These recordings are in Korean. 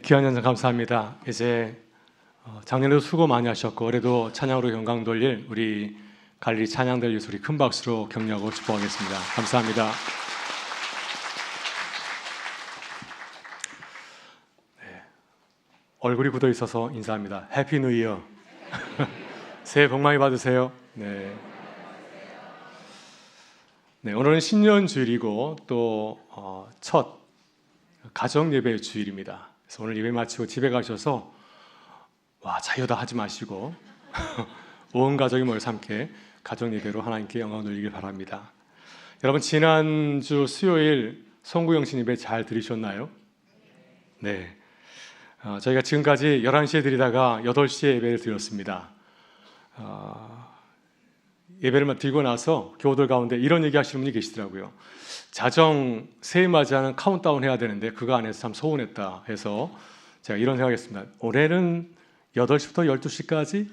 귀한 연장 감사합니다. 이제 작년에도 수고 많이 하셨고 올해도 찬양으로 영광 돌릴 우리 갈릴리 찬양들 예술이 큰 박수로 격려하고 축복하겠습니다. 감사합니다. 네. 얼굴이 굳어 있어서 인사합니다. 해피 뉴 이어. 새해 복 많이 받으세요. 네. 네, 오늘은 신년 주일이고 또 첫 가정 예배 주일입니다. 그래서 오늘 예배 마치고 집에 가셔서 자유다 하지 마시고 온 가족이 모여서 함께 가정 예배로 하나님께 영광 돌리길 바랍니다. 여러분 지난주 수요일 송구영신 예배 잘 들으셨나요? 네, 저희가 지금까지 11시에 드리다가 8시에 예배를 드렸습니다. 예배를 드리고 나서 교우들 가운데 이런 얘기 하시는 분이 계시더라고요. 자정 새해 맞이하는 카운트다운 해야 되는데 그거 안 해서 참 서운했다 해서 제가 이런 생각했습니다. 올해는 8시부터 12시까지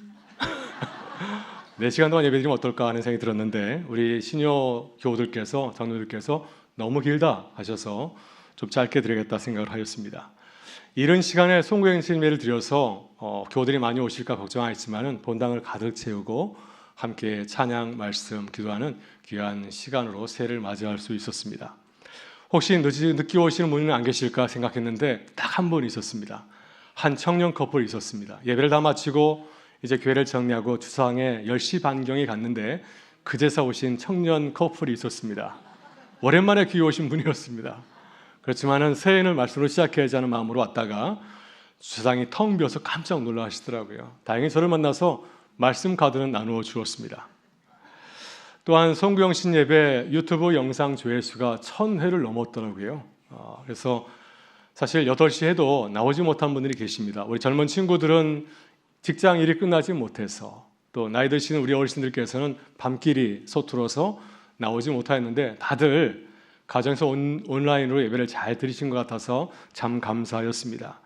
4시간 동안 예배 드리면 어떨까 하는 생각이 들었는데 우리 시니어 교우들께서 장로들께서 너무 길다 하셔서 좀 짧게 드리겠다 생각을 하였습니다. 이런 시간에 송구영신 예배를 드려서 교우들이 많이 오실까 걱정하였지만은 본당을 가득 채우고 함께 찬양, 말씀, 기도하는 귀한 시간으로 새해를 맞이할 수 있었습니다. 혹시 늦게 오시는 분은 안 계실까 생각했는데 딱 한 분 있었습니다. 한 청년 커플이 있었습니다. 예배를 다 마치고 이제 교회를 정리하고 주상에 10시 반경에 갔는데 그제서 오신 청년 커플이 있었습니다. 오랜만에 귀에 오신 분이었습니다. 그렇지만은 새해는 말씀으로 시작해야지 하는 마음으로 왔다가 주상이 텅 비어서 깜짝 놀라 하시더라고요. 다행히 저를 만나서 말씀 카드는 나누어 주었습니다. 또한 송구영신 예배 유튜브 영상 조회수가 1000회를 넘었더라고요. 그래서 사실 8시 해도 나오지 못한 분들이 계십니다. 우리 젊은 친구들은 직장 일이 끝나지 못해서 또 나이 드시는 우리 어르신들께서는 밤길이 서툴어서 나오지 못하였는데 다들 가정에서 온라인으로 예배를 잘 들으신 것 같아서 참 감사하였습니다.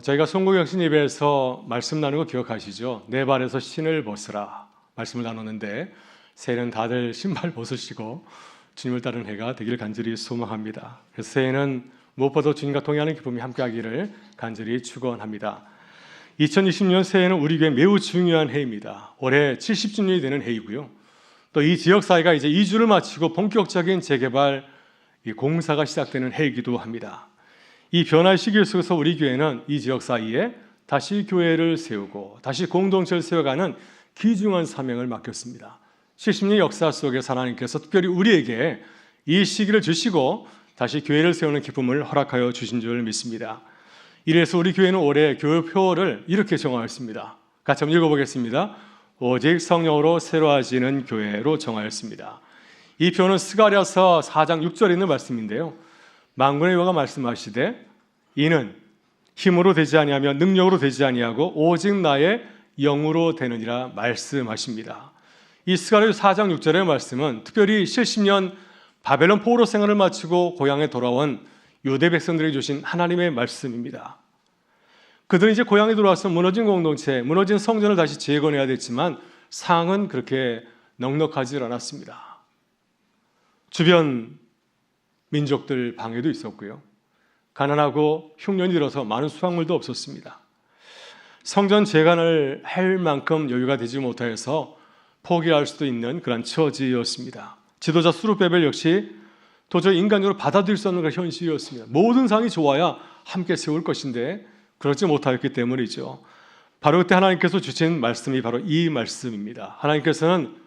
저희가 송구영신 예배에서 말씀 나누고 기억하시죠? 내 발에서 신을 벗으라 말씀을 나눴는데 새해는 다들 신발 벗으시고 주님을 따르는 해가 되기를 간절히 소망합니다. 그래서 새해는 무엇보다 주님과 동행하는 기쁨이 함께하기를 간절히 축원합니다. 2020년 새해는 우리 교회 매우 중요한 해입니다. 올해 70주년이 되는 해이고요. 또 이 지역사회가 이제 2주를 마치고 본격적인 재개발 공사가 시작되는 해이기도 합니다. 이 변화의 시기 속에서 우리 교회는 이 지역 사이에 다시 교회를 세우고 다시 공동체를 세워가는 귀중한 사명을 맡겼습니다. 70년 역사 속에서 하나님께서 특별히 우리에게 이 시기를 주시고 다시 교회를 세우는 기쁨을 허락하여 주신 줄 믿습니다. 이래서 우리 교회는 올해 교회표를 이렇게 정하였습니다. 같이 한번 읽어보겠습니다. 오직 성령으로 새로워지는 교회로 정하였습니다. 이 표는 스가랴서 4장 6절에 있는 말씀인데요. 만군의 여호와가 말씀하시되 이는 힘으로 되지 아니하며 능력으로 되지 아니하고 오직 나의 영으로 되느니라 말씀하십니다. 이 스가랴 4장 6절의 말씀은 특별히 70년 바벨론 포로 생활을 마치고 고향에 돌아온 유대 백성들에게 주신 하나님의 말씀입니다. 그들은 이제 고향에 돌아와서 무너진 공동체, 무너진 성전을 다시 재건해야 됐지만 상황은 그렇게 넉넉하지 않았습니다. 주변 민족들 방해도 있었고요. 가난하고 흉년이 들어서 많은 수확물도 없었습니다. 성전 재건을 할 만큼 여유가 되지 못하여서 포기할 수도 있는 그런 처지였습니다. 지도자 수르베벨 역시 도저히 인간적으로 받아들일 수 없는 그런 현실이었습니다. 모든 상이 좋아야 함께 세울 것인데 그렇지 못하였기 때문이죠. 바로 그때 하나님께서 주신 말씀이 바로 이 말씀입니다. 하나님께서는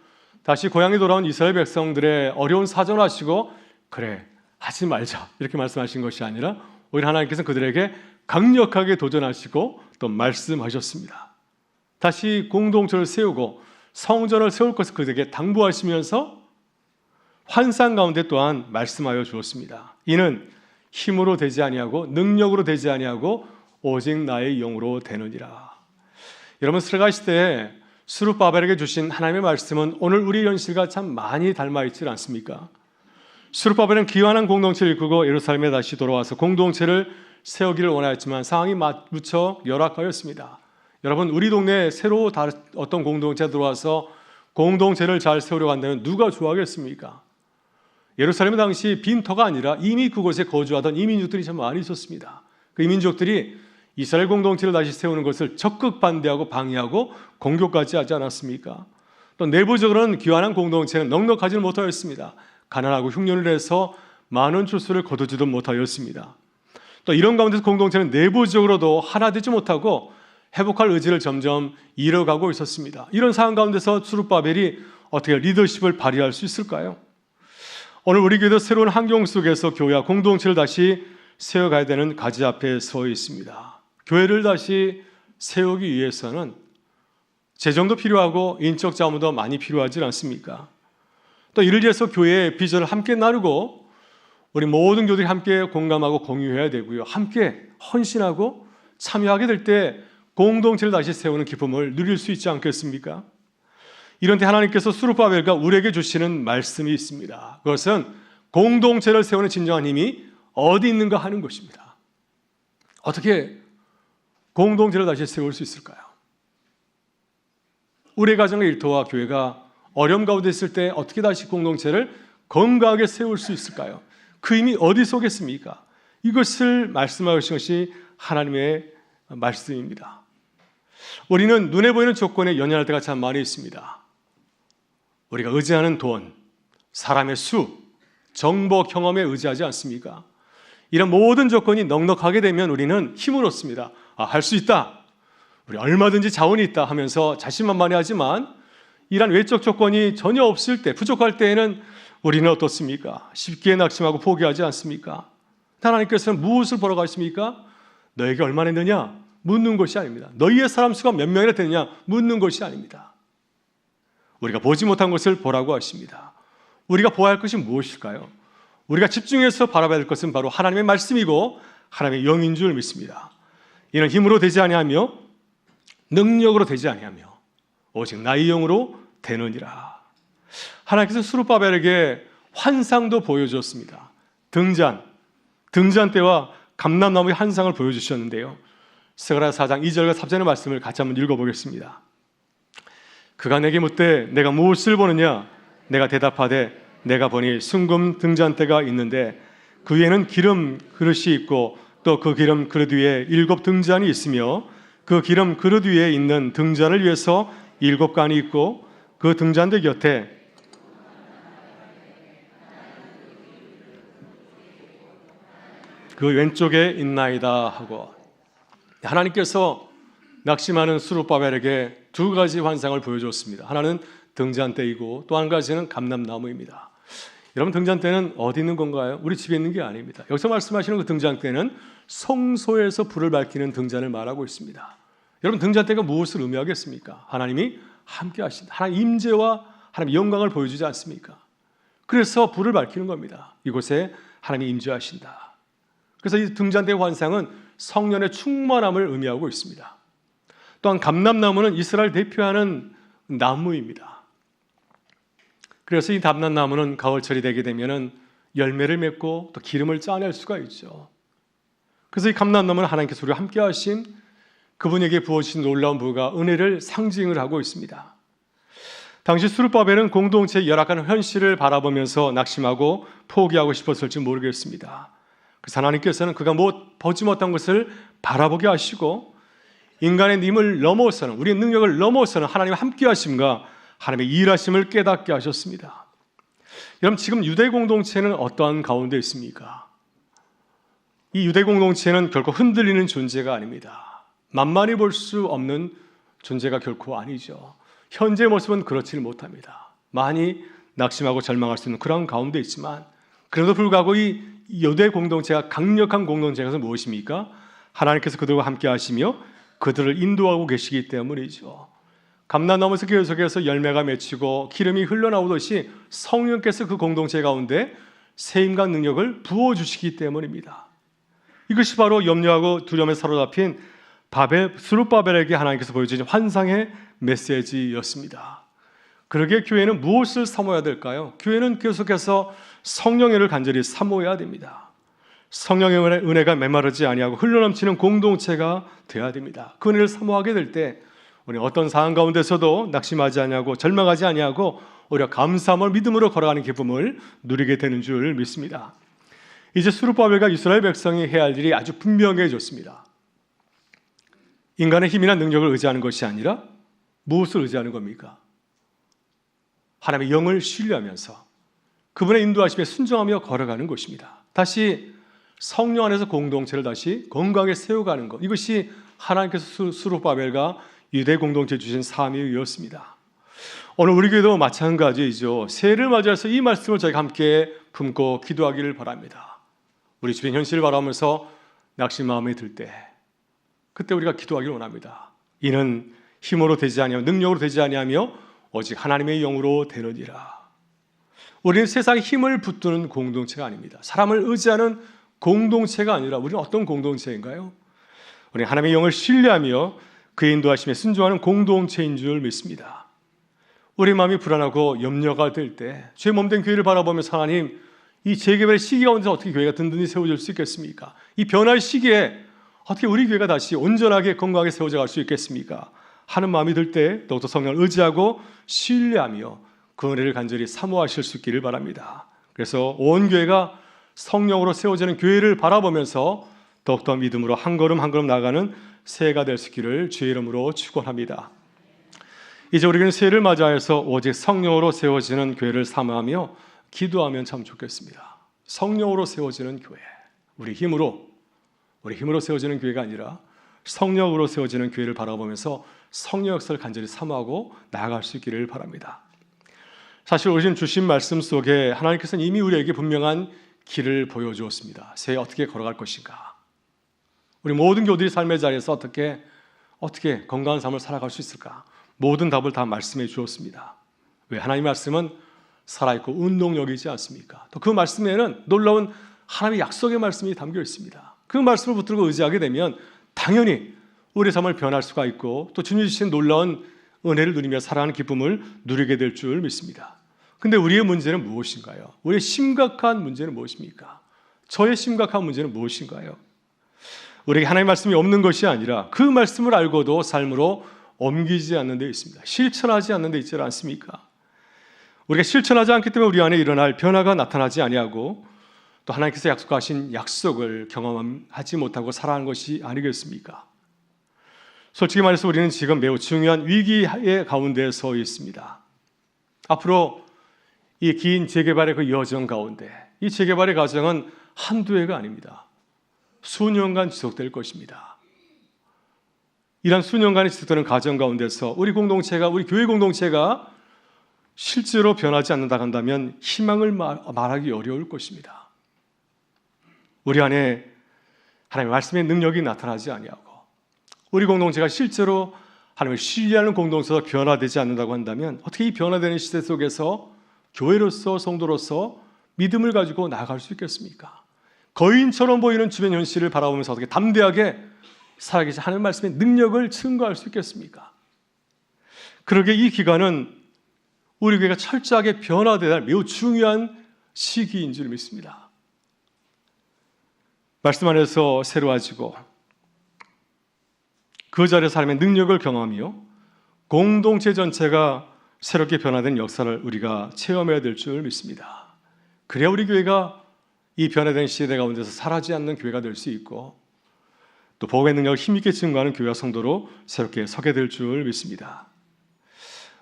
다시 고향에 돌아온 이스라엘 백성들의 어려운 사정을 아시고 그래 하지 말자 이렇게 말씀하신 것이 아니라 오히려 하나님께서는 그들에게 강력하게 도전하시고 또 말씀하셨습니다. 다시 공동체를 세우고 성전을 세울 것을 그들에게 당부하시면서 환상 가운데 또한 말씀하여 주었습니다. 이는 힘으로 되지 아니하고 능력으로 되지 아니하고 오직 나의 영으로 되느니라. 여러분 스가랴 시대에 스룹바벨에게 주신 하나님의 말씀은 오늘 우리 현실과 참 많이 닮아있지 않습니까? 스룹바벨은 기환한 공동체를 이끌고 예루살렘에 다시 돌아와서 공동체를 세우기를 원하였지만 상황이 무척 열악하였습니다. 여러분 우리 동네에 새로 어떤 공동체가 들어와서 공동체를 잘 세우려고 한다면 누가 좋아하겠습니까? 예루살렘은 당시 빈터가 아니라 이미 그곳에 거주하던 이민족들이 참 많이 있었습니다. 그 이민족들이 이스라엘 공동체를 다시 세우는 것을 적극 반대하고 방해하고 공격까지 하지 않았습니까? 또 내부적으로는 귀환한 공동체는 넉넉하지는 못하였습니다. 가난하고 흉년을 해서 많은 추수를 거두지도 못하였습니다. 또 이런 가운데서 공동체는 내부적으로도 하나 되지 못하고 회복할 의지를 점점 잃어가고 있었습니다. 이런 상황 가운데서 스룹바벨이 어떻게 리더십을 발휘할 수 있을까요? 오늘 우리 교회도 새로운 환경 속에서 교회와 공동체를 다시 세워가야 되는 가지 앞에 서 있습니다. 교회를 다시 세우기 위해서는 재정도 필요하고 인적 자문도 많이 필요하지 않습니까? 또 이를 위해서 교회의 비전을 함께 나누고 우리 모든 교들이 함께 공감하고 공유해야 되고요. 함께 헌신하고 참여하게 될 때 공동체를 다시 세우는 기쁨을 누릴 수 있지 않겠습니까? 이런 때 하나님께서 스룹바벨과 우리에게 주시는 말씀이 있습니다. 그것은 공동체를 세우는 진정한 힘이 어디 있는가 하는 것입니다. 어떻게 공동체를 다시 세울 수 있을까요? 우리 가정의 일터와 교회가 어려움 가운데 있을 때 어떻게 다시 공동체를 건강하게 세울 수 있을까요? 그 힘이 어디 속에 있습니까? 이것을 말씀하신 것이 하나님의 말씀입니다. 우리는 눈에 보이는 조건에 연연할 때가 참 많이 있습니다. 우리가 의지하는 돈, 사람의 수, 정보, 경험에 의지하지 않습니까? 이런 모든 조건이 넉넉하게 되면 우리는 힘을 얻습니다. 할 수 있다. 우리 얼마든지 자원이 있다 하면서 자신만만해하지만 이런 외적 조건이 전혀 없을 때, 부족할 때에는 우리는 어떻습니까? 쉽게 낙심하고 포기하지 않습니까? 하나님께서는 무엇을 보러 가십니까? 너에게 얼마나 있느냐? 묻는 것이 아닙니다. 너희의 사람 수가 몇 명이나 되느냐? 묻는 것이 아닙니다. 우리가 보지 못한 것을 보라고 하십니다. 우리가 보아야 할 것이 무엇일까요? 우리가 집중해서 바라봐야 할 것은 바로 하나님의 말씀이고 하나님의 영인 줄 믿습니다. 이는 힘으로 되지 아니하며 능력으로 되지 아니하며 오직 나의 영으로 되느니라. 하나님께서 스룹바벨에게 환상도 보여주었습니다. 등잔 때와 감람나무의 환상을 보여주셨는데요. 스가랴 4장 2절과 3절의 말씀을 같이 한번 읽어보겠습니다. 그가 내게 묻되 내가 무엇을 보느냐? 내가 대답하되 내가 보니 순금 등잔대가 있는데 그 위에는 기름 그릇이 있고 또 그 기름 그릇 위에 7 등잔이 있으며 그 기름 그릇 위에 있는 등잔을 위해서 7관이 있고 그 등잔대 곁에 그 왼쪽에 있나이다 하고, 하나님께서 낙심하는 스룹바벨에게 두 가지 환상을 보여줬습니다. 하나는 등잔대이고 또 한 가지는 감람나무입니다. 여러분, 등잔대는 어디 있는 건가요? 우리 집에 있는 게 아닙니다. 여기서 말씀하시는 그 등잔대는 성소에서 불을 밝히는 등잔을 말하고 있습니다. 여러분, 등잔대가 무엇을 의미하겠습니까? 하나님이 함께 하신다. 하나님 임재와 하나님 영광을 보여주지 않습니까? 그래서 불을 밝히는 겁니다. 이곳에 하나님이 임재하신다. 그래서 이 등잔대의 환상은 성령의 충만함을 의미하고 있습니다. 또한 감람나무는 이스라엘 대표하는 나무입니다. 그래서 이 감람나무는 가을철이 되게 되면 열매를 맺고 또 기름을 짜낼 수가 있죠. 그래서 이 감람나무는 하나님께서 우리와 함께 하신 그분에게 부어주신 놀라운 부가 은혜를 상징을 하고 있습니다. 당시 스룹바벨은 공동체의 열악한 현실을 바라보면서 낙심하고 포기하고 싶었을지 모르겠습니다. 그래서 하나님께서는 그가 보지 못한 것을 바라보게 하시고 인간의 힘을 넘어서는, 우리의 능력을 넘어서는 하나님의 함께 하심과 하나님의 일하심을 깨닫게 하셨습니다. 여러분, 지금 유대 공동체는 어떠한 가운데 있습니까? 이 유대 공동체는 결코 흔들리는 존재가 아닙니다. 만만히 볼 수 없는 존재가 결코 아니죠. 현재 모습은 그렇지는 못합니다. 많이 낙심하고 절망할 수 있는 그런 가운데 있지만, 그래도 불구하고 이 유대 공동체가 강력한 공동체가 무엇입니까? 하나님께서 그들과 함께 하시며 그들을 인도하고 계시기 때문이죠. 감람나무에서 계속해서 열매가 맺히고 기름이 흘러나오듯이 성령께서 그 공동체 가운데 세임과 능력을 부어주시기 때문입니다. 이것이 바로 염려하고 두려움에 사로잡힌 스룹바벨에게 하나님께서 보여주신 환상의 메시지였습니다. 그러기에 교회는 무엇을 사모해야 될까요? 교회는 계속해서 성령의 은혜를 간절히 사모해야 됩니다. 성령의 은혜가 메마르지 아니하고 흘러넘치는 공동체가 되어야 됩니다. 그 은혜를 사모하게 될 때 우리는 어떤 상황 가운데서도 낙심하지 아니하고 절망하지 아니하고 오히려 감사함을 믿음으로 걸어가는 기쁨을 누리게 되는 줄 믿습니다. 이제 스룹바벨과 이스라엘 백성이 해야 할 일이 아주 분명해졌습니다. 인간의 힘이나 능력을 의지하는 것이 아니라 무엇을 의지하는 겁니까? 하나님의 영을 신뢰하면서 그분의 인도하심에 순종하며 걸어가는 것입니다. 다시 성령 안에서 공동체를 다시 건강하게 세워가는 것, 이것이 하나님께서 스룹바벨과 유대 공동체 주신 사명이었습니다. 오늘 우리 교회도 마찬가지이죠. 새해를 맞이해서 이 말씀을 저희가 함께 품고 기도하기를 바랍니다. 우리 주변 현실을 바라보면서 낙심 마음에 들 때, 그때 우리가 기도하기를 원합니다. 이는 힘으로 되지 아니하며 능력으로 되지 아니하며 오직 하나님의 영으로 되느니라. 우리는 세상에 힘을 붙드는 공동체가 아닙니다. 사람을 의지하는 공동체가 아니라 우리는 어떤 공동체인가요? 우리는 하나님의 영을 신뢰하며 그의 인도하심에 순종하는 공동체인 줄 믿습니다. 우리 마음이 불안하고 염려가 될 때 죄 몸된 교회를 바라보면서 하나님, 이 재개발의 시기 가운데서 어떻게 교회가 든든히 세워질 수 있겠습니까? 이 변화의 시기에 어떻게 우리 교회가 다시 온전하게 건강하게 세워져 갈 수 있겠습니까? 하는 마음이 들 때 더욱더 성령을 의지하고 신뢰하며 그 은혜를 간절히 사모하실 수 있기를 바랍니다. 그래서 온 교회가 성령으로 세워지는 교회를 바라보면서 더욱더 믿음으로 한 걸음 한 걸음 나아가는 새해가 될 수 있기를 주의 이름으로 축원합니다. 이제 우리는 새해를 맞이하여서 오직 성령으로 세워지는 교회를 사모하며 기도하면 참 좋겠습니다. 성령으로 세워지는 교회, 우리 힘으로 세워지는 교회가 아니라 성령으로 세워지는 교회를 바라보면서 성령 역사를 간절히 사모하고 나아갈 수 있기를 바랍니다. 사실 오신 주신 말씀 속에 하나님께서는 이미 우리에게 분명한 길을 보여주었습니다. 새해 어떻게 걸어갈 것인가? 우리 모든 교우들이 삶의 자리에서 어떻게 건강한 삶을 살아갈 수 있을까? 모든 답을 다 말씀해 주었습니다. 왜? 하나님의 말씀은 살아있고 운동력이지 않습니까? 또 그 말씀에는 놀라운 하나님의 약속의 말씀이 담겨 있습니다. 그 말씀을 붙들고 의지하게 되면 당연히 우리 삶을 변할 수가 있고 또 주님 주신 놀라운 은혜를 누리며 살아가는 기쁨을 누리게 될 줄 믿습니다. 근데 우리의 문제는 무엇인가요? 우리의 심각한 문제는 무엇입니까? 저의 심각한 문제는 무엇인가요? 우리에게 하나님의 말씀이 없는 것이 아니라 그 말씀을 알고도 삶으로 옮기지 않는 데 있습니다. 실천하지 않는 데 있지 않습니까? 우리가 실천하지 않기 때문에 우리 안에 일어날 변화가 나타나지 아니하고 또 하나님께서 약속하신 약속을 경험하지 못하고 살아가는 것이 아니겠습니까? 솔직히 말해서 우리는 지금 매우 중요한 위기의 가운데에 서 있습니다. 앞으로 이 긴 재개발의 그 여정 가운데 이 재개발의 과정은 한두 해가 아닙니다. 수년간 지속될 것입니다. 이런 수년간이 지속되는 과정 가운데서 우리 교회 공동체가 실제로 변하지 않는다 한다면 희망을 말하기 어려울 것입니다. 우리 안에 하나님의 말씀의 능력이 나타나지 아니하고 우리 공동체가 실제로 하나님을 신뢰하는 공동체로 변화되지 않는다고 한다면 어떻게 이 변화되는 시대 속에서 교회로서 성도로서 믿음을 가지고 나아갈 수 있겠습니까? 거인처럼 보이는 주변 현실을 바라보면서 어떻게 담대하게 살아계신 하나님의 말씀의 능력을 증거할 수 있겠습니까? 그러게 이 기간은 우리 교회가 철저하게 변화되어야 할 매우 중요한 시기인 줄 믿습니다. 말씀 안에서 새로워지고 그 자리에서 하나님의 능력을 경험하며 공동체 전체가 새롭게 변화된 역사를 우리가 체험해야 될 줄 믿습니다. 그래야 우리 교회가 이 변화된 시대 가운데서 사라지지 않는 교회가 될 수 있고 또 복음의 능력을 힘있게 증거하는 교회와 성도로 새롭게 서게 될 줄 믿습니다.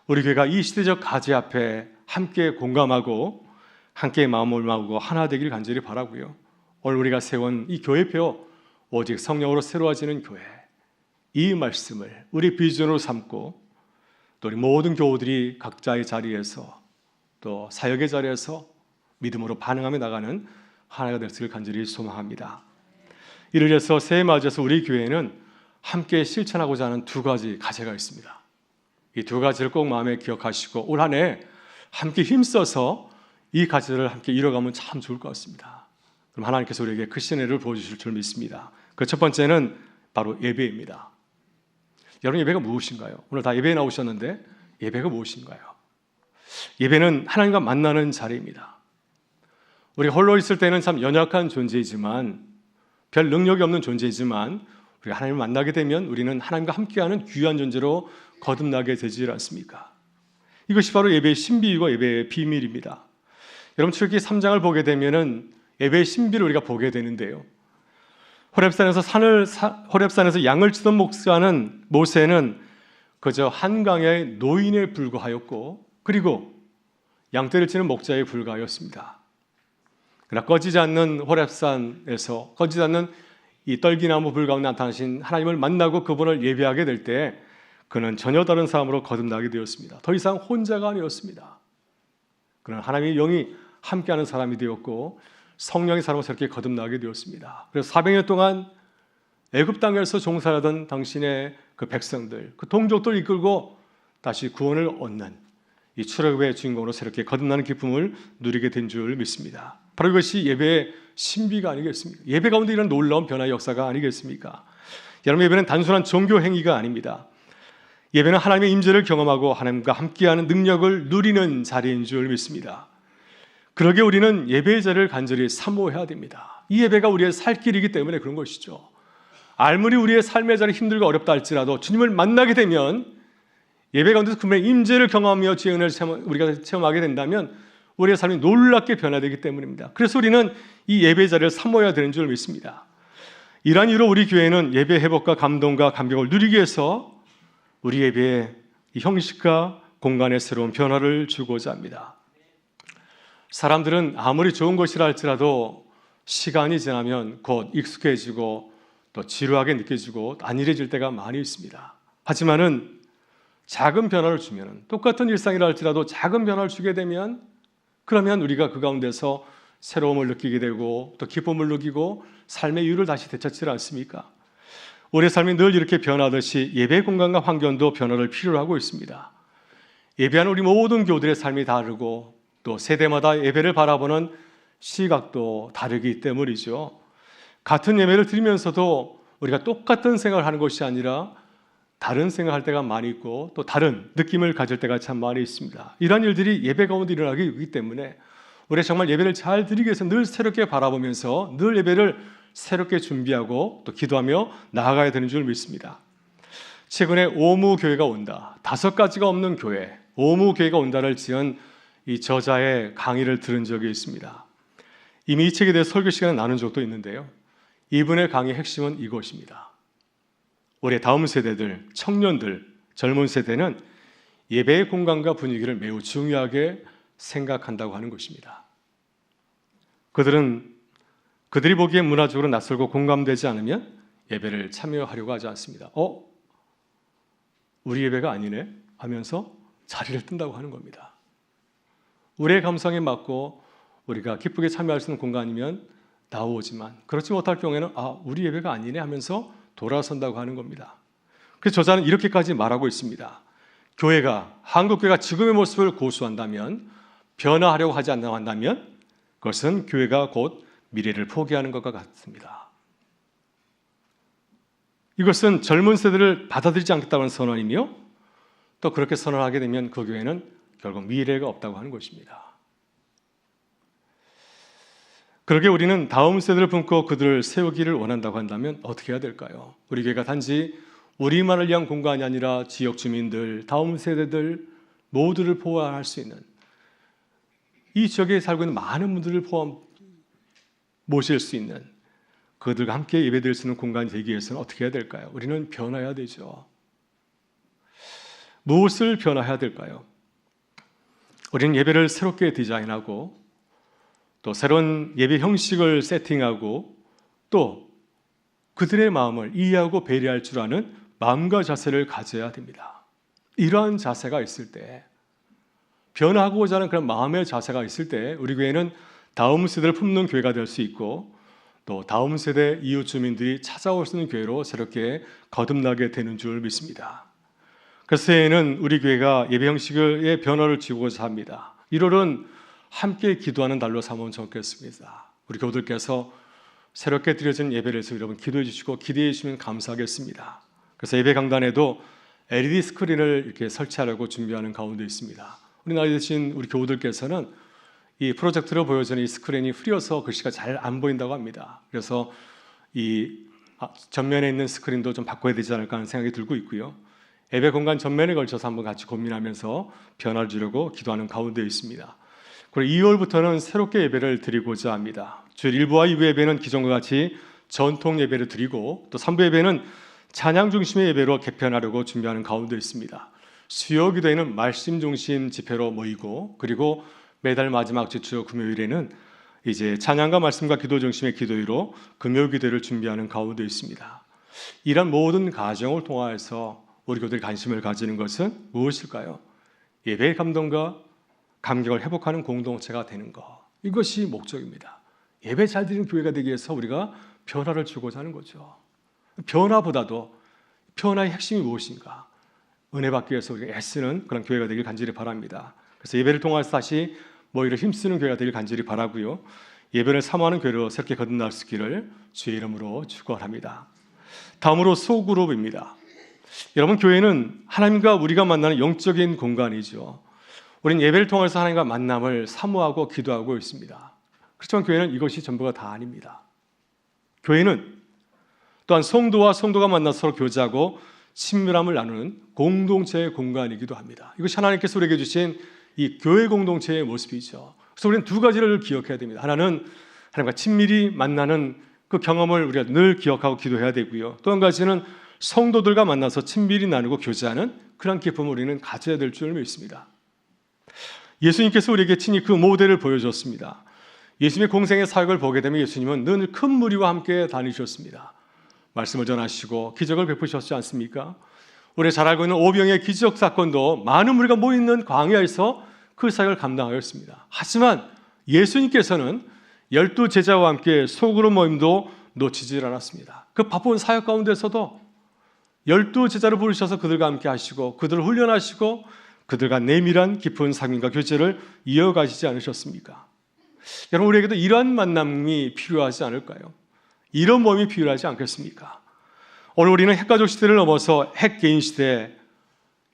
우리 교회가 이 시대적 가지 앞에 함께 공감하고 함께 마음을 모으고 하나 되기를 간절히 바라고요. 오늘 우리가 세운 이 교회표 오직 성령으로 새로워지는 교회, 이 말씀을 우리 비전으로 삼고 또 우리 모든 교우들이 각자의 자리에서 또 사역의 자리에서 믿음으로 반응하며 나가는 하나가 될 수 있기를 간절히 소망합니다. 이를 위해서 새해 맞이해서 우리 교회는 함께 실천하고자 하는 두 가지 과제가 있습니다. 이 두 가지를 꼭 마음에 기억하시고 올 한 해 함께 힘써서 이 과제를 함께 이뤄가면 참 좋을 것 같습니다. 그럼 하나님께서 우리에게 그 신혜를 보여주실 줄 믿습니다. 그 첫 번째는 바로 예배입니다. 여러분, 예배가 무엇인가요? 오늘 다 예배에 나오셨는데 예배가 무엇인가요? 예배는 하나님과 만나는 자리입니다. 우리가 홀로 있을 때는 참 연약한 존재이지만 별 능력이 없는 존재이지만 우리가 하나님을 만나게 되면 우리는 하나님과 함께하는 귀한 존재로 거듭나게 되지 않습니까? 이것이 바로 예배의 신비이고 예배의 비밀입니다. 여러분, 출애굽기 3장을 보게 되면은 예배의 신비를 우리가 보게 되는데요. 호렙산에서 양을 치던 모세는 그저 한강의 노인에 불과하였고, 그리고 양떼를 치는 목자에 불과하였습니다. 그러나 꺼지지 않는 호렙산에서 꺼지지 않는 이 떨기나무 불 가운데 나타나신 하나님을 만나고 그분을 예배하게 될 때 그는 전혀 다른 사람으로 거듭나게 되었습니다. 더 이상 혼자가 아니었습니다. 그는 하나님의 영이 함께하는 사람이 되었고 성령의 사람으로 새롭게 거듭나게 되었습니다. 그래서 400년 동안 애굽 땅에서 종살하던 당신의 그 백성들, 그 동족들을 이끌고 다시 구원을 얻는 이 출애굽의 주인공으로 새롭게 거듭나는 기쁨을 누리게 된 줄 믿습니다. 바로 이것이 예배의 신비가 아니겠습니까? 예배 가운데 이런 놀라운 변화의 역사가 아니겠습니까? 여러분, 예배는 단순한 종교 행위가 아닙니다. 예배는 하나님의 임재를 경험하고 하나님과 함께하는 능력을 누리는 자리인 줄 믿습니다. 그러게 우리는 예배의 자리를 간절히 사모해야 됩니다. 이 예배가 우리의 살 길이기 때문에 그런 것이죠. 아무리 우리의 삶의 자리 힘들고 어렵다 할지라도 주님을 만나게 되면 예배 가운데서 그분의 임재를 경험하며 주의 은혜를 우리가 체험하게 된다면 우리의 삶이 놀랍게 변화되기 때문입니다. 그래서 우리는 이 예배 자리를 사모해야 되는 줄 믿습니다. 이러한 이유로 우리 교회는 예배 회복과 감동과 감격을 누리기 위해서 우리 예배의 이 형식과 공간의 새로운 변화를 주고자 합니다. 사람들은 아무리 좋은 것이라 할지라도 시간이 지나면 곧 익숙해지고 또 지루하게 느껴지고 안일해질 때가 많이 있습니다. 하지만은 작은 변화를 주면, 똑같은 일상이라 할지라도 작은 변화를 주게 되면 그러면 우리가 그 가운데서 새로움을 느끼게 되고 또 기쁨을 느끼고 삶의 이유를 다시 되찾지 않습니까? 우리의 삶이 늘 이렇게 변하듯이 예배 공간과 환경도 변화를 필요로 하고 있습니다. 예배하는 우리 모든 교우들의 삶이 다르고 또 세대마다 예배를 바라보는 시각도 다르기 때문이죠. 같은 예배를 드리면서도 우리가 똑같은 생각을 하는 것이 아니라 다른 생각할 때가 많이 있고 또 다른 느낌을 가질 때가 참 많이 있습니다. 이런 일들이 예배 가운데 일어나기 때문에 우리가 정말 예배를 잘 드리기 위해서 늘 새롭게 바라보면서 늘 예배를 새롭게 준비하고 또 기도하며 나아가야 되는 줄 믿습니다. 최근에 오무교회가 온다, 5가지가 없는 교회, 오무교회가 온다를 지은 이 저자의 강의를 들은 적이 있습니다. 이미 이 책에 대해 설교 시간을 나눈 적도 있는데요. 이분의 강의의 핵심은 이것입니다. 우리 다음 세대들, 청년들, 젊은 세대는 예배의 공간과 분위기를 매우 중요하게 생각한다고 하는 것입니다. 그들이 보기에 문화적으로 낯설고 공감되지 않으면 예배를 참여하려고 하지 않습니다. 우리 예배가 아니네 하면서 자리를 뜬다고 하는 겁니다. 우리의 감성에 맞고 우리가 기쁘게 참여할 수 있는 공간이면 나오지만 그렇지 못할 경우에는 우리 예배가 아니네 하면서 돌아선다고 하는 겁니다. 그래서 저자는 이렇게까지 말하고 있습니다. 한국교회가 지금의 모습을 고수한다면, 변화하려고 하지 않는다면 그것은 교회가 곧 미래를 포기하는 것과 같습니다. 이것은 젊은 세대를 받아들이지 않겠다는 선언이며 또 그렇게 선언하게 되면 그 교회는 결국 미래가 없다고 하는 것입니다. 그러게 우리는 다음 세대를 품고 그들을 세우기를 원한다고 한다면 어떻게 해야 될까요? 우리 교회가 단지 우리만을 위한 공간이 아니라 지역 주민들, 다음 세대들 모두를 포함할 수 있는, 이 지역에 살고 있는 많은 분들을 모실 수 있는, 그들과 함께 예배드릴 수 있는 공간이 되기 위해서는 어떻게 해야 될까요? 우리는 변화해야 되죠. 무엇을 변화해야 될까요? 우리는 예배를 새롭게 디자인하고 또 새로운 예배 형식을 세팅하고 또 그들의 마음을 이해하고 배려할 줄 아는 마음과 자세를 가져야 됩니다. 이러한 자세가 있을 때, 변화하고자 하는 그런 마음의 자세가 있을 때 우리 교회는 다음 세대를 품는 교회가 될 수 있고 또 다음 세대 이웃 주민들이 찾아올 수 있는 교회로 새롭게 거듭나게 되는 줄 믿습니다. 그래서 새해에는 우리 교회가 예배 형식의 변화를 주고자 합니다. 1월은 함께 기도하는 달로 삼으면 좋겠습니다. 우리 교우들께서 새롭게 드려진 예배를 위해서 여러분 기도해 주시고 기대해 주시면 감사하겠습니다. 그래서 예배 강단에도 LED 스크린을 이렇게 설치하려고 준비하는 가운데 있습니다. 우리 나이 드신 우리 교우들께서는 이 프로젝트로 보여지는 이 스크린이 흐려서 글씨가 잘 안 보인다고 합니다. 그래서 이 전면에 있는 스크린도 좀 바꿔야 되지 않을까 하는 생각이 들고 있고요. 예배 공간 전면에 걸쳐서 한번 같이 고민하면서 변화를 주려고 기도하는 가운데 있습니다. 그리고 2월부터는 새롭게 예배를 드리고자 합니다. 주일 1부와 2부 예배는 기존과 같이 전통 예배를 드리고 또 3부 예배는 찬양 중심의 예배로 개편하려고 준비하는 가운데 있습니다. 수요 기도회는 말씀 중심 집회로 모이고 그리고 매달 마지막 주 금요일에는 이제 찬양과 말씀과 기도 중심의 기도회로 금요 기도회를 준비하는 가운데 있습니다. 이런 모든 과정을 통하여서 우리 교회들이 관심을 가지는 것은 무엇일까요? 예배의 감동과 감격을 회복하는 공동체가 되는 것. 이것이 목적입니다. 예배 잘 드리는 교회가 되기 위해서 우리가 변화를 주고자 하는 거죠. 변화보다도 변화의 핵심이 무엇인가? 은혜 받기 위해서 우리가 애쓰는 그런 교회가 되길 간절히 바랍니다. 그래서 예배를 통해서 다시 모이를 힘쓰는 교회가 되길 간절히 바라고요. 예배를 사모하는 교회로 새롭게 거듭날 수 있기를 주의 이름으로 축원합니다. 다음으로 소그룹입니다. 여러분, 교회는 하나님과 우리가 만나는 영적인 공간이죠. 우리는 예배를 통해서 하나님과 만남을 사모하고 기도하고 있습니다. 그렇지만 교회는 이것이 전부가 다 아닙니다. 교회는 또한 성도와 성도가 만나서 서로 교제하고 친밀함을 나누는 공동체의 공간이기도 합니다. 이것이 하나님께서 우리에게 주신 이 교회 공동체의 모습이죠. 그래서 우리는 두 가지를 기억해야 됩니다. 하나는 하나님과 친밀히 만나는 그 경험을 우리가 늘 기억하고 기도해야 되고요. 또 한 가지는 성도들과 만나서 친밀히 나누고 교제하는 그런 기쁨을 우리는 가져야 될 줄 믿습니다. 예수님께서 우리에게 친히 그 모델을 보여줬습니다. 예수님의 공생의 사역을 보게 되면 예수님은 늘 큰 무리와 함께 다니셨습니다. 말씀을 전하시고 기적을 베푸셨지 않습니까? 우리 잘 알고 있는 오병의 기적 사건도 많은 무리가 모이는 광야에서 그 사역을 감당하였습니다. 하지만 예수님께서는 12 제자와 함께 소그룹 모임도 놓치질 않았습니다. 그 바쁜 사역 가운데서도 12 제자를 부르셔서 그들과 함께 하시고 그들을 훈련하시고 그들과 내밀한 깊은 상인과 교제를 이어가시지 않으셨습니까? 여러분, 우리에게도 이러한 만남이 필요하지 않을까요? 이런 모임이 필요하지 않겠습니까? 오늘 우리는 핵가족 시대를 넘어서 핵개인 시대,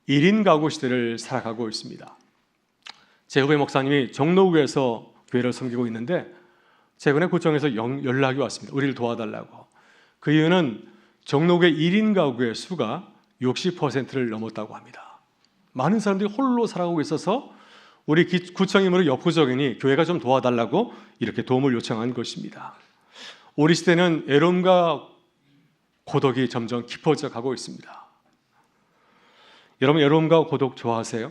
1인 가구 시대를 살아가고 있습니다. 제 후배 목사님이 종로구에서 교회를 섬기고 있는데 최근에 구청에서 연락이 왔습니다. 우리를 도와달라고. 그 이유는 종로구의 1인 가구의 수가 60%를 넘었다고 합니다. 많은 사람들이 홀로 살아가고 있어서 우리 구청이므로 역구적이니 교회가 좀 도와달라고 이렇게 도움을 요청한 것입니다. 우리 시대는 애로움과 고독이 점점 깊어져 가고 있습니다. 여러분, 애로움과 고독 좋아하세요?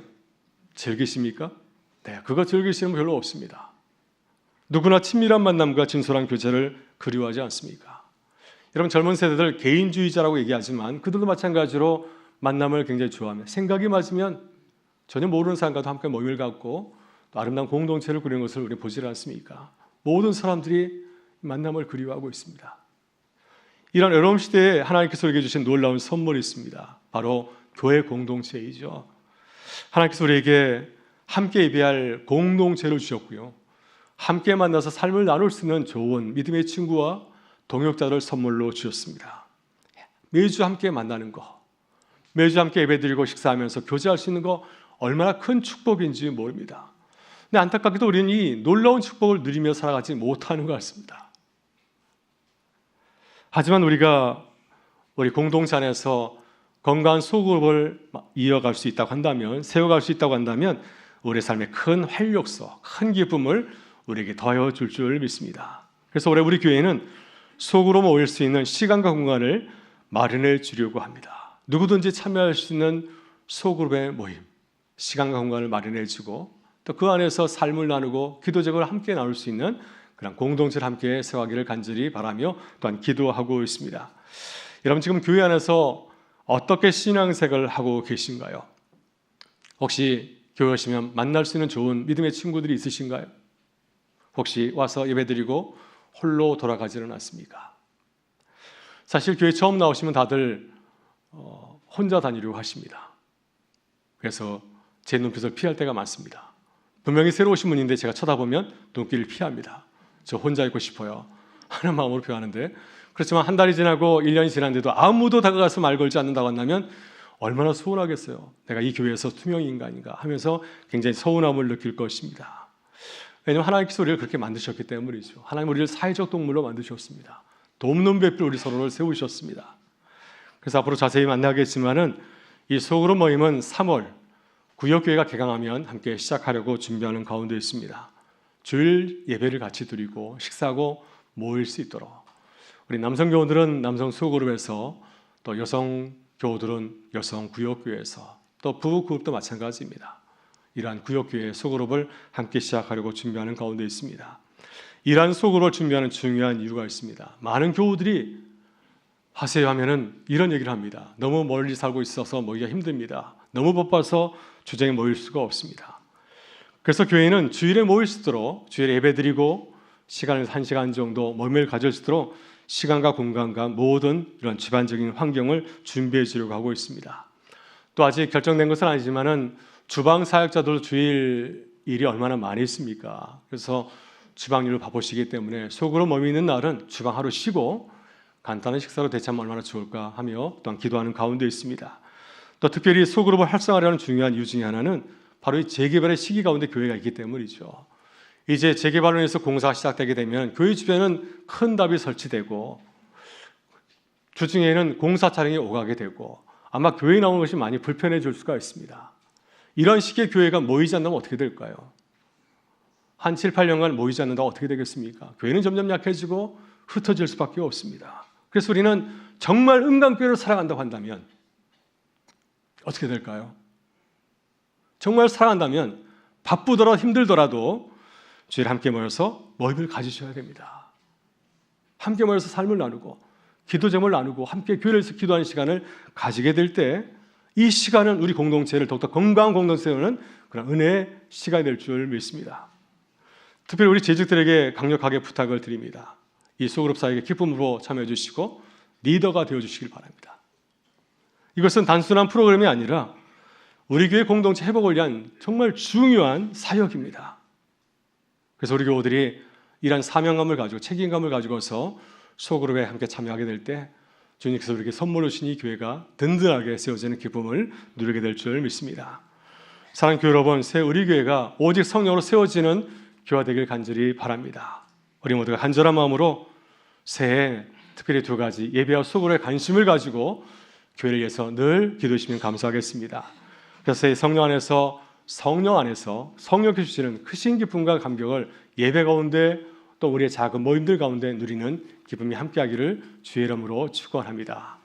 즐기십니까? 네, 그거 즐기시는 분 별로 없습니다. 누구나 친밀한 만남과 진솔한 교제를 그리워하지 않습니까? 여러분, 젊은 세대들 개인주의자라고 얘기하지만 그들도 마찬가지로 만남을 굉장히 좋아합니다. 생각이 맞으면 전혀 모르는 사람과도 함께 모임을 갖고 또 아름다운 공동체를 꾸리는 것을 우리 보지 않습니까? 모든 사람들이 만남을 그리워하고 있습니다. 이런 어려운 시대에 하나님께서 우리에게 주신 놀라운 선물이 있습니다. 바로 교회 공동체이죠. 하나님께서 우리에게 함께 예배할 공동체를 주셨고요. 함께 만나서 삶을 나눌 수 있는 좋은 믿음의 친구와 동역자를 선물로 주셨습니다. 매주 함께 만나는 거, 매주 함께 예배드리고 식사하면서 교제할 수 있는 거 얼마나 큰 축복인지 모릅니다. 근데 안타깝게도 우리는 이 놀라운 축복을 누리며 살아가지 못하는 것 같습니다. 하지만 우리가 우리 공동체 안에서 건강한 소그룹을 이어갈 수 있다고 한다면, 세워갈 수 있다고 한다면 우리 삶의 큰 활력소, 큰 기쁨을 우리에게 더하여 줄 줄 믿습니다. 그래서 올해 우리 교회는 소그룹 모일 수 있는 시간과 공간을 마련해 주려고 합니다. 누구든지 참여할 수 있는 소그룹의 모임, 시간과 공간을 마련해 주고 또 그 안에서 삶을 나누고 기도적으로 함께 나눌 수 있는 그런 공동체를 함께 세워가기를 간절히 바라며 또한 기도하고 있습니다. 여러분, 지금 교회 안에서 어떻게 신앙생활을 하고 계신가요? 혹시 교회 오시면 만날 수 있는 좋은 믿음의 친구들이 있으신가요? 혹시 와서 예배드리고 홀로 돌아가지는 않습니까? 사실 교회 처음 나오시면 다들 혼자 다니려고 하십니다. 그래서 제 눈빛을 피할 때가 많습니다. 분명히 새로 오신 분인데 제가 쳐다보면 눈길을 피합니다. 저 혼자 있고 싶어요 하는 마음으로 표하는데, 그렇지만 한 달이 지나고 1년이 지났는데도 아무도 다가가서 말 걸지 않는다고 한다면 얼마나 서운하겠어요. 내가 이 교회에서 투명인간인가 하면서 굉장히 서운함을 느낄 것입니다. 왜냐하면 하나님께서 우리를 그렇게 만드셨기 때문이죠. 하나님 우리를 사회적 동물로 만드셨습니다. 돕는 배필 우리 서로를 세우셨습니다. 그래서 앞으로 자세히 만나겠지만은 이 소그룹 모임은 3월 구역교회가 개강하면 함께 시작하려고 준비하는 가운데 있습니다. 주일 예배를 같이 드리고 식사하고 모일 수 있도록, 우리 남성 교우들은 남성 소그룹에서, 또 여성 교우들은 여성 구역교회에서, 또 부부 그룹도 마찬가지입니다. 이러한 구역교회 소그룹을 함께 시작하려고 준비하는 가운데 있습니다. 이러한 소그룹을 준비하는 중요한 이유가 있습니다. 많은 교우들이 하세요 하면은 이런 얘기를 합니다. 너무 멀리 살고 있어서 모이기가 힘듭니다. 너무 바빠서 주정에 모일 수가 없습니다. 그래서 교회는 주일에 모일 수 있도록, 주일에 예배드리고 시간을 1시간 정도 모임을 가질 수 있도록 시간과 공간과 모든 이런 집안적인 환경을 준비해 주려고 하고 있습니다. 또 아직 결정된 것은 아니지만은 주방 사역자들 주일 일이 얼마나 많이 있습니까? 그래서 주방 일로 바쁘시기 때문에 소그룹 모임이 있는 날은 주방 하루 쉬고 간단한 식사로 대체하면 얼마나 좋을까 하며 또한 기도하는 가운데 있습니다. 또 특별히 소그룹을 활성화하려는 중요한 이유 중에 하나는 바로 이 재개발의 시기 가운데 교회가 있기 때문이죠. 이제 재개발을 위해서 공사가 시작되게 되면 교회 주변은 큰 답이 설치되고 주중에는 공사 차량이 오가게 되고 아마 교회에 나오는 것이 많이 불편해질 수가 있습니다. 이런 시기에 교회가 모이지 않는다면 어떻게 될까요? 한 7, 8년간 모이지 않는다면 어떻게 되겠습니까? 교회는 점점 약해지고 흩어질 수밖에 없습니다. 그래서 우리는 정말 은강교회를 사랑한다고 한다면 어떻게 될까요? 정말 사랑한다면 바쁘더라도 힘들더라도 주일에 함께 모여서 모임을 가지셔야 됩니다. 함께 모여서 삶을 나누고 기도 제목을 나누고 함께 교회에서 기도하는 시간을 가지게 될 때 이 시간은 우리 공동체를 더욱더 건강한 공동체를 세우는 그런 은혜의 시간이 될 줄 믿습니다. 특별히 우리 재직들에게 강력하게 부탁을 드립니다. 이 소그룹 사역에 기쁨으로 참여해 주시고 리더가 되어 주시길 바랍니다. 이것은 단순한 프로그램이 아니라 우리 교회 공동체 회복을 위한 정말 중요한 사역입니다. 그래서 우리 교우들이 이런 사명감을 가지고 책임감을 가지고서 소그룹에 함께 참여하게 될 때 주님께서 우리에게 선물로 주신 이 교회가 든든하게 세워지는 기쁨을 누리게 될 줄 믿습니다. 사랑하는 교회 여러분, 새 우리 교회가 오직 성령으로 세워지는 교회가 되길 간절히 바랍니다. 우리 모두가 간절한 마음으로 새해 특별히 2가지 예배와 소그룹에 관심을 가지고 교회를 위해서 늘 기도하시면 감사하겠습니다. 그래서 성령 안에서 성령께서 주시는 크신 기쁨과 감격을 예배 가운데 또 우리의 작은 모임들 가운데 누리는 기쁨이 함께하기를 주의 이름으로 축원합니다.